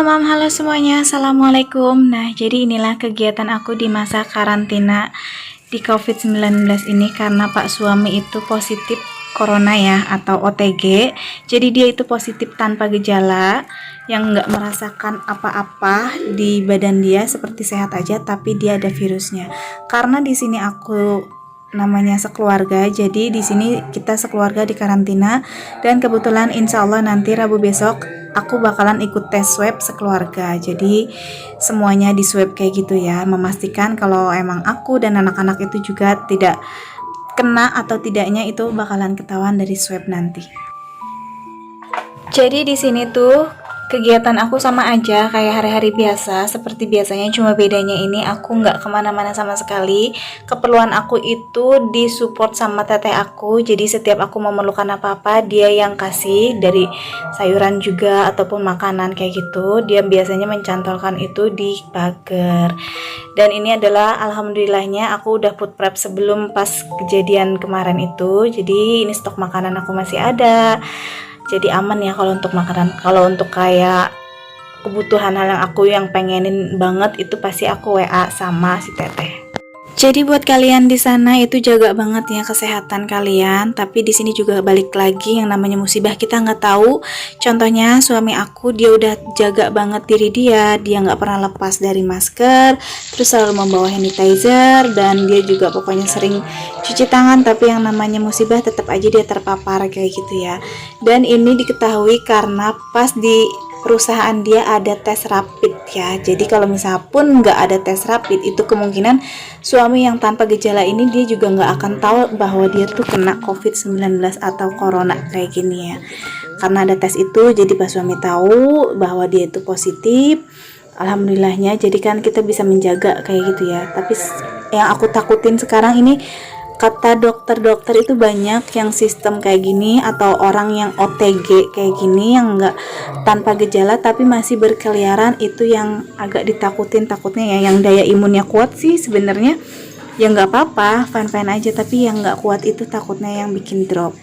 Mam, halo semuanya, Assalamualaikum. Nah, jadi inilah kegiatan aku di masa karantina di COVID-19 ini karena Pak suami itu positif corona ya, atau OTG. Jadi dia itu positif tanpa gejala, yang nggak merasakan apa-apa di badan dia, seperti sehat aja, tapi dia ada virusnya. Karena di sini aku namanya sekeluarga, jadi di sini kita sekeluarga di karantina, dan kebetulan insya Allah nanti Rabu besok aku bakalan ikut tes swab sekeluarga. Jadi semuanya di swab kayak gitu ya, memastikan kalau emang aku dan anak-anak itu juga tidak kena atau tidaknya itu bakalan ketahuan dari swab nanti. Jadi di sini tuh kegiatan aku sama aja kayak hari-hari biasa, seperti biasanya, cuma bedanya ini aku nggak kemana-mana sama sekali. Keperluan aku itu disupport sama teteh aku, jadi setiap aku memerlukan apa-apa dia yang kasih, dari sayuran juga ataupun makanan kayak gitu. Dia biasanya mencantolkan itu di pagar. Dan ini adalah alhamdulillahnya aku udah food prep sebelum pas kejadian kemarin itu, jadi ini stok makanan aku masih ada. Jadi aman ya kalau untuk makanan. Kalau untuk kayak kebutuhan hal yang aku yang pengenin banget itu pasti aku WA sama si teteh. Jadi buat kalian di sana itu jaga banget ya kesehatan kalian. Tapi di sini juga balik lagi yang namanya musibah kita nggak tahu. Contohnya suami aku, dia udah jaga banget diri dia nggak pernah lepas dari masker, terus selalu membawa sanitizer, dan dia juga pokoknya sering cuci tangan. Tapi yang namanya musibah tetap aja dia terpapar kayak gitu ya. Dan ini diketahui karena pas di perusahaan dia ada tes rapid ya. Jadi kalau misalnya pun nggak ada tes rapid, itu kemungkinan suami yang tanpa gejala ini dia juga nggak akan tahu bahwa dia tuh kena COVID-19 atau corona kayak gini ya. Karena ada tes itu, jadi pas suami tahu bahwa dia itu positif, alhamdulillahnya, jadi kan kita bisa menjaga kayak gitu ya. Tapi yang aku takutin sekarang ini, kata dokter-dokter itu banyak yang sistem kayak gini atau orang yang OTG kayak gini yang nggak tanpa gejala tapi masih berkeliaran, itu yang agak ditakutin. Takutnya ya yang daya imunnya kuat sih sebenarnya ya nggak apa-apa, fine-fine aja, tapi yang nggak kuat itu takutnya yang bikin drop.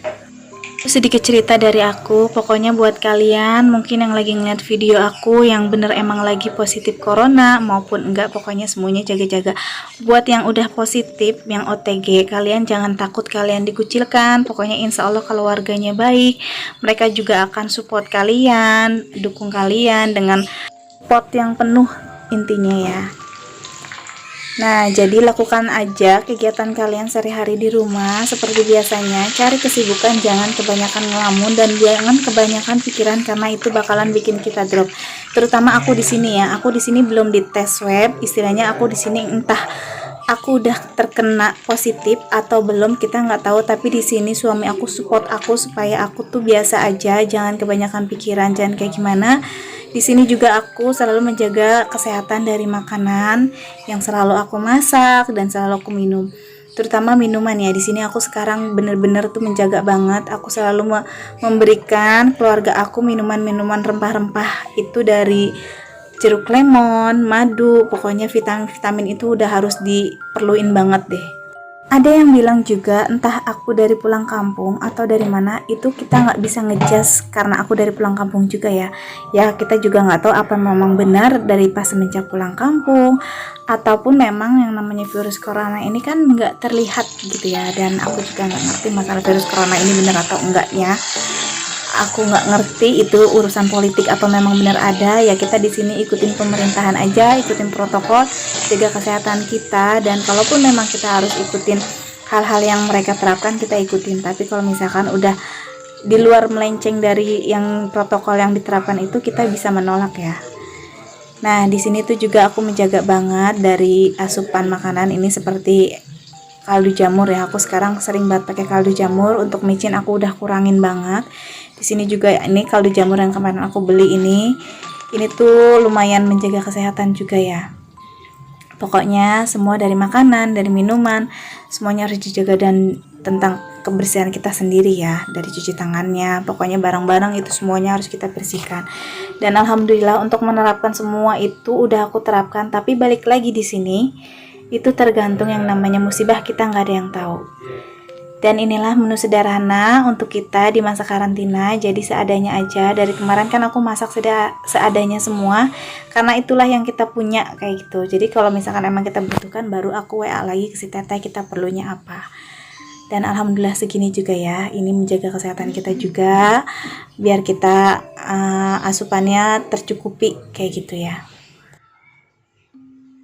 Sedikit cerita dari aku, pokoknya buat kalian mungkin yang lagi ngeliat video aku yang bener emang lagi positif corona maupun enggak, pokoknya semuanya jaga-jaga. Buat yang udah positif, yang OTG, kalian jangan takut kalian dikucilkan. Pokoknya insya Allah keluarganya baik, mereka juga akan support kalian, dukung kalian dengan support yang penuh intinya ya. Nah, jadi lakukan aja kegiatan kalian sehari-hari di rumah seperti biasanya. Cari kesibukan, jangan kebanyakan ngelamun dan jangan kebanyakan pikiran karena itu bakalan bikin kita drop. Terutama aku di sini ya. Aku di sini belum dites swab, istilahnya aku di sini entah aku udah terkena positif atau belum, kita nggak tahu. Tapi di sini suami aku support aku supaya aku tuh biasa aja, jangan kebanyakan pikiran, jangan kayak gimana. Di sini juga aku selalu menjaga kesehatan dari makanan yang selalu aku masak dan selalu aku minum. Terutama minuman ya. Di sini aku sekarang bener-bener tuh menjaga banget. Aku selalu memberikan keluarga aku minuman-minuman rempah-rempah itu dari jeruk lemon, madu, pokoknya vitamin-vitamin itu udah harus diperluin banget deh. Ada yang bilang juga entah aku dari pulang kampung atau dari mana, itu kita nggak bisa ngejudge karena aku dari pulang kampung juga ya. Ya kita juga nggak tahu apa memang benar dari pas semenjak pulang kampung ataupun memang yang namanya virus corona ini kan nggak terlihat gitu ya. Dan aku juga nggak ngerti masalah virus corona ini benar atau enggaknya. Aku nggak ngerti itu urusan politik atau memang benar ada. Ya kita di sini ikutin pemerintahan aja, ikutin protokol, jaga kesehatan kita. Dan kalaupun memang kita harus ikutin hal-hal yang mereka terapkan, kita ikutin. Tapi kalau misalkan udah di luar melenceng dari yang protokol yang diterapkan itu, kita bisa menolak ya. Nah di sini tuh juga aku menjaga banget dari asupan makanan ini, seperti kaldu jamur ya. Aku sekarang sering banget pakai kaldu jamur. Untuk micin aku udah kurangin banget. Di sini juga ini kaldu jamur yang kemarin aku beli ini tuh lumayan menjaga kesehatan juga ya. Pokoknya semua dari makanan, dari minuman, semuanya harus dijaga, dan tentang kebersihan kita sendiri ya, dari cuci tangannya, pokoknya barang-barang itu semuanya harus kita bersihkan. Dan alhamdulillah untuk menerapkan semua itu udah aku terapkan. Tapi balik lagi di sini, itu tergantung yang namanya musibah, kita nggak ada yang tahu. Dan inilah menu sederhana untuk kita di masa karantina, jadi seadanya aja. Dari kemarin kan aku masak seadanya semua, karena itulah yang kita punya kayak gitu. Jadi kalau misalkan emang kita butuhkan, baru aku WA lagi ke si teteh kita perlunya apa. Dan alhamdulillah segini juga ya, ini menjaga kesehatan kita juga, biar kita asupannya tercukupi kayak gitu ya.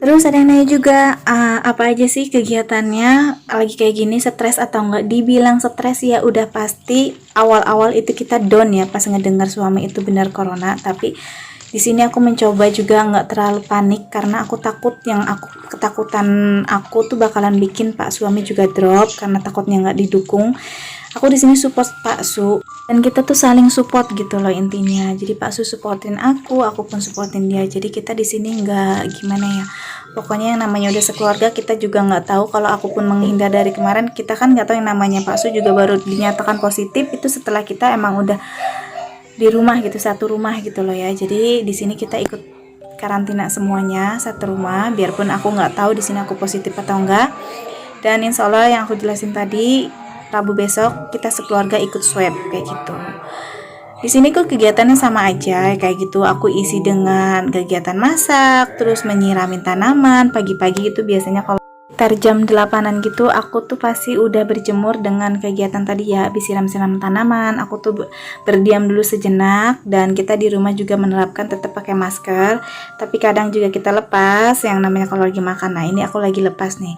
Terus ada yang nanya juga, apa aja sih kegiatannya lagi kayak gini, stres atau enggak? Dibilang stres ya udah pasti awal-awal itu kita down ya pas ngedengar suami itu benar corona. Tapi di sini aku mencoba juga nggak terlalu panik karena aku takut ketakutan aku tuh bakalan bikin Pak suami juga drop karena takutnya nggak didukung. Aku di sini support Pak Su dan kita tuh saling support gitu loh intinya. Jadi Pak Su supportin aku pun supportin dia. Jadi kita di sini nggak gimana ya. Pokoknya yang namanya udah sekeluarga, kita juga nggak tahu kalau aku pun menghindar dari kemarin. Kita kan nggak tahu yang namanya Pak Su juga baru dinyatakan positif itu setelah kita emang udah di rumah gitu, satu rumah gitu loh ya. Jadi di sini kita ikut karantina semuanya satu rumah, biarpun aku nggak tahu di sini aku positif atau enggak. Dan insya Allah yang aku jelasin tadi, Rabu besok kita sekeluarga ikut swab kayak gitu. Di sini kok kegiatannya sama aja kayak gitu. Aku isi dengan kegiatan masak, terus menyiramin tanaman. Pagi-pagi itu biasanya kalau sekitar jam 8-an gitu aku tuh pasti udah berjemur dengan kegiatan tadi ya, habis siram-siram tanaman. Aku tuh berdiam dulu sejenak, dan kita di rumah juga menerapkan tetap pakai masker, tapi kadang juga kita lepas yang namanya kalau lagi makan. Nah ini aku lagi lepas nih,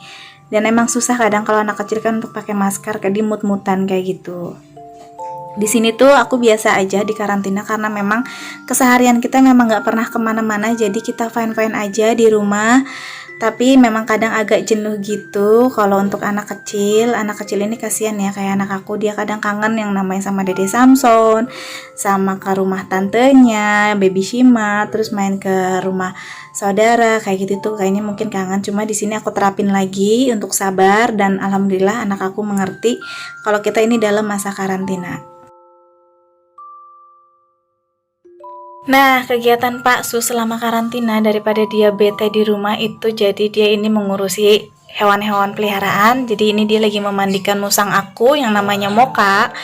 dan emang susah kadang kalau anak kecil kan untuk pakai masker, kayak dimut-mutan kayak gitu. Di sini tuh aku biasa aja di karantina karena memang keseharian kita memang nggak pernah kemana-mana, jadi kita fine-fine aja di rumah. Tapi memang kadang agak jenuh gitu kalau untuk anak kecil ini kasihan ya, kayak anak aku, dia kadang kangen yang namanya sama Dede Samson, sama ke rumah tantenya Baby Shima, terus main ke rumah saudara kayak gitu tuh, kayaknya mungkin kangen. Cuma di sini aku terapin lagi untuk sabar, dan alhamdulillah anak aku mengerti kalau kita ini dalam masa karantina. Nah, kegiatan Pak Su selama karantina daripada dia bete di rumah itu, jadi dia ini mengurusi hewan-hewan peliharaan. Jadi ini dia lagi memandikan musang aku yang namanya Moka.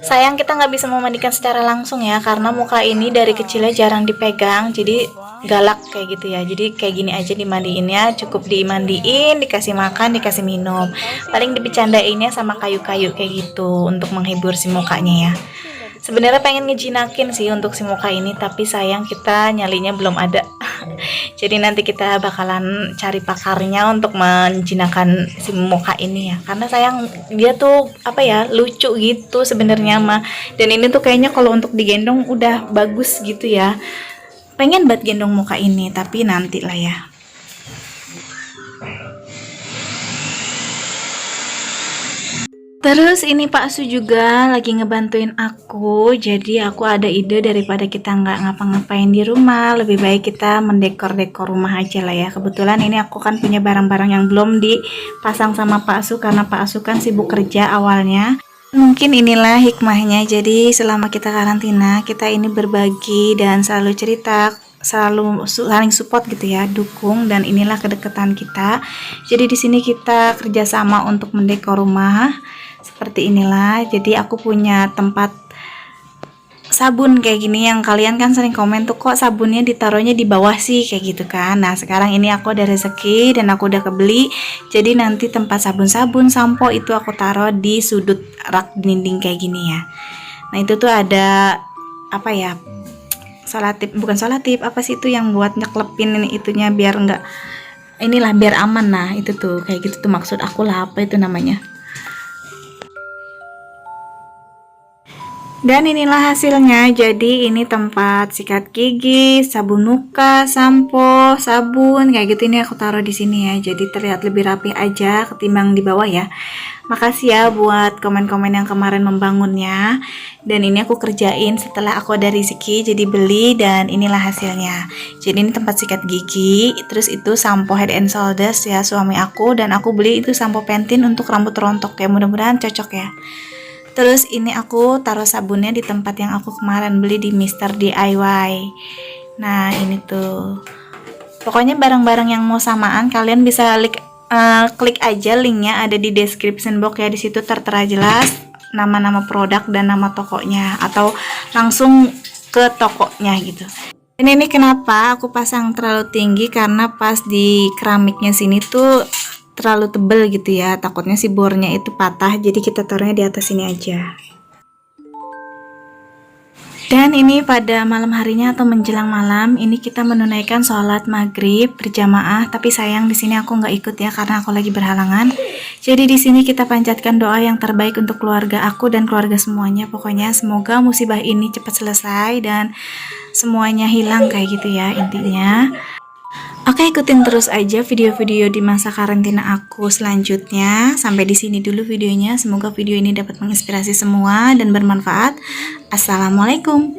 Sayang kita nggak bisa memandikan secara langsung ya, karena Moka ini dari kecilnya jarang dipegang, jadi galak kayak gitu ya. Jadi kayak gini aja dimandiinnya, cukup dimandiin, dikasih makan, dikasih minum. Paling dibecandainnya sama kayu-kayu kayak gitu untuk menghibur si Mokanya ya. Sebenarnya pengen ngejinakin sih untuk si Moka ini, tapi sayang kita nyalinya belum ada. Jadi nanti kita bakalan cari pakarnya untuk menjinakkan si Moka ini ya. Karena sayang dia tuh apa ya, lucu gitu sebenarnya mah. Dan ini tuh kayaknya kalau untuk digendong udah bagus gitu ya. Pengen banget gendong Moka ini, tapi nanti lah ya. Terus ini Pak Su juga lagi ngebantuin aku, jadi aku ada ide daripada kita nggak ngapa-ngapain di rumah, lebih baik kita mendekor-dekor rumah aja lah ya. Kebetulan ini aku kan punya barang-barang yang belum dipasang sama Pak Su, karena Pak Su kan sibuk kerja awalnya. Mungkin inilah hikmahnya, jadi selama kita karantina, kita ini berbagi dan selalu cerita, selalu saling support gitu ya, dukung, dan inilah kedekatan kita. Jadi di sini kita kerjasama untuk mendekor rumah seperti inilah. Jadi aku punya tempat sabun kayak gini, yang kalian kan sering komen tuh kok sabunnya ditaruhnya di bawah sih kayak gitu kan. Nah sekarang ini aku ada rezeki dan aku udah kebeli, jadi nanti tempat sabun-sabun, sampo itu aku taruh di sudut rak dinding kayak gini ya. Nah itu tuh ada apa ya, solatip, bukan solatip, apa sih itu yang buat nyeklepin ini itunya biar enggak, inilah biar aman. Nah itu tuh kayak gitu tuh maksud aku lah, apa itu namanya. Dan inilah hasilnya. Jadi ini tempat sikat gigi, sabun muka, sampo, sabun kayak gitu, ini aku taruh di sini ya. Jadi terlihat lebih rapi aja ketimbang di bawah ya. Makasih ya buat komen-komen yang kemarin membangunnya. Dan ini aku kerjain setelah aku ada rezeki jadi beli, dan inilah hasilnya. Jadi ini tempat sikat gigi, terus itu sampo Head and Shoulders ya suami aku, dan aku beli itu sampo Pantene untuk rambut rontok ya, mudah-mudahan cocok ya. Terus ini aku taruh sabunnya di tempat yang aku kemarin beli di Mr. DIY. Nah ini tuh, pokoknya barang-barang yang mau samaan kalian bisa klik aja linknya ada di description box ya, di situ tertera jelas nama-nama produk dan nama tokonya, atau langsung ke tokonya gitu. Dan ini kenapa aku pasang terlalu tinggi, karena pas di keramiknya sini tuh terlalu tebel gitu ya, takutnya si bornya itu patah, jadi kita taruhnya di atas sini aja. Dan ini pada malam harinya atau menjelang malam, ini kita menunaikan sholat maghrib berjamaah. Tapi sayang di sini aku nggak ikut ya, karena aku lagi berhalangan. Jadi di sini kita panjatkan doa yang terbaik untuk keluarga aku dan keluarga semuanya. Pokoknya semoga musibah ini cepat selesai dan semuanya hilang kayak gitu ya intinya. Oke, ikutin terus aja video-video di masa karantina aku selanjutnya. Sampai di sini dulu videonya. Semoga video ini dapat menginspirasi semua dan bermanfaat. Assalamualaikum.